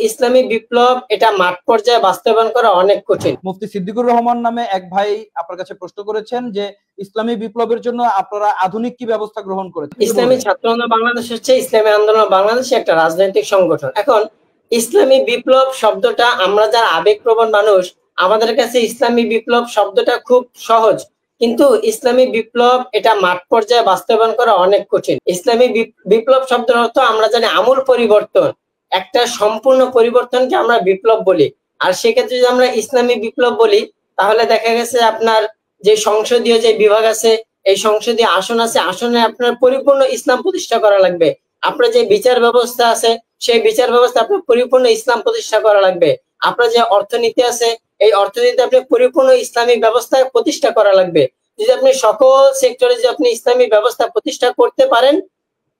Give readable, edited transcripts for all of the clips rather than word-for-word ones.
ইসলামী বিপ্লব এটা মাঠ পর্যায়ে বাস্তবায়ন করা অনেক কঠিন। মুফতি সিদ্দিকুর রহমান নামে এক ভাই আপনার কাছে প্রশ্ন করেছেন যে ইসলামী বিপ্লবের জন্য আপনারা আধুনিক কি ব্যবস্থা গ্রহণ করেছেন? ইসলামী ছাত্র আন্দোলন বাংলাদেশ হচ্ছে ইসলামী আন্দোলন বাংলাদেশ একটা রাজনৈতিক সংগঠন। এখন ইসলামী বিপ্লব শব্দটা আমরা যারা আবেগপ্রবণ মানুষ, আমাদের কাছে ইসলামী বিপ্লব শব্দটা খুব সহজ, কিন্তু ইসলামী বিপ্লব এটা মাঠ পর্যায়ে বাস্তবায়ন করা অনেক কঠিন। ইসলামী বিপ্লব শব্দের অর্থ আমরা জানি আমূল পরিবর্তন, একটা সম্পূর্ণ পরিবর্তনকে আমরা বিপ্লব বলি। আর সেক্ষেত্রে যদি আমরা ইসলামী বিপ্লব বলি, তাহলে দেখা গেছে আপনার যে সংসদীয় যে বিভাগ আছে, এই সংসদীয় আসন আছে, আসনে আপনার পরিপূর্ণ ইসলাম প্রতিষ্ঠা করা লাগবে। আপনার যে বিচার ব্যবস্থা আছে, সেই বিচার ব্যবস্থা আপনার পরিপূর্ণ ইসলাম প্রতিষ্ঠা করা লাগবে। আপনার যে অর্থনীতি আছে, এই অর্থনীতি আপনি পরিপূর্ণ ইসলামী ব্যবস্থা প্রতিষ্ঠা করা লাগবে। যদি আপনি সকল সেক্টরে যদি আপনি ইসলামী ব্যবস্থা প্রতিষ্ঠা করতে পারেন,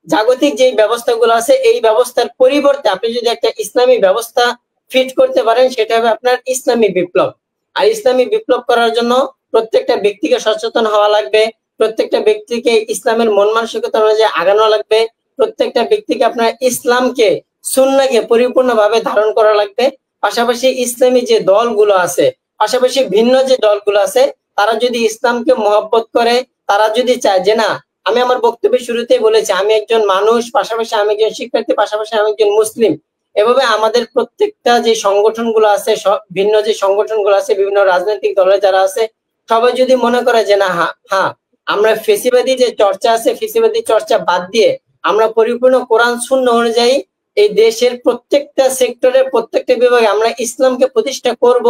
জাগতিক যে ব্যবস্থাগুলো আছে এই ব্যবস্থার পরিবর্তে আপনি যদি একটা ইসলামী ব্যবস্থা ফিট করতে পারেন, সেটা হবে আপনার ইসলামী বিপ্লব। আর ইসলামী বিপ্লব করার জন্য প্রত্যেকটা ব্যক্তিকে সচেতন হওয়া লাগবে, প্রত্যেকটা ব্যক্তিকে ইসলামের মন মানসিকতা অনুযায়ী আগানো লাগবে, প্রত্যেকটা ব্যক্তিকে আপনার ইসলামকে সুন্নাহকে পরিপূর্ণভাবে ধারণ করা লাগবে। পাশাপাশি ইসলামী যে দলগুলো আছে, পাশাপাশি ভিন্ন যে দলগুলো আছে, তারা যদি ইসলামকে মহব্বত করে, তারা যদি চায় যে না, আমি আমার বক্তব্যের শুরুতেই বলেছি আমি একজন মানুষ, পাশাপাশি আমি একজন শিক্ষার্থী, পাশাপাশি আমি একজন মুসলিম। এভাবে আমাদের প্রত্যেকটা যে সংগঠনগুলো আছে, ভিন্ন যে সংগঠনগুলো আছে, বিভিন্ন রাজনৈতিক দলের যারা আছে, সবাই যদি মনে করে যে না হ্যাঁ আমরা ফেসিবাদী যে চর্চা আছে, ফেসিবাদী চর্চা বাদ দিয়ে আমরা পরিপূর্ণ কোরআন সুন্নাহ অনুযায়ী এই দেশের প্রত্যেকটা সেক্টরে প্রত্যেকটা বিভাগে আমরা ইসলামকে প্রতিষ্ঠা করব,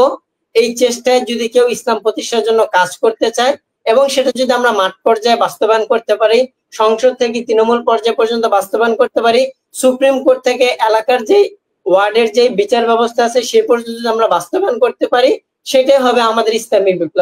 এই চেষ্টায় যদি কেউ ইসলাম প্রতিষ্ঠার জন্য কাজ করতে চায় এবং সেটা যদি আমরা মাঠ পর্যায়ে বাস্তবায়ন করতে পারি, সংসদ থেকে তৃণমূল পর্যায় পর্যন্ত বাস্তবায়ন করতে পারি, সুপ্রিম কোর্ট থেকে এলাকার যে ওয়ার্ডের যে বিচার ব্যবস্থা আছে সে পর্যন্ত যদি আমরা বাস্তবায়ন করতে পারি, সেটাই হবে আমাদের ইসলামী বিপ্লব।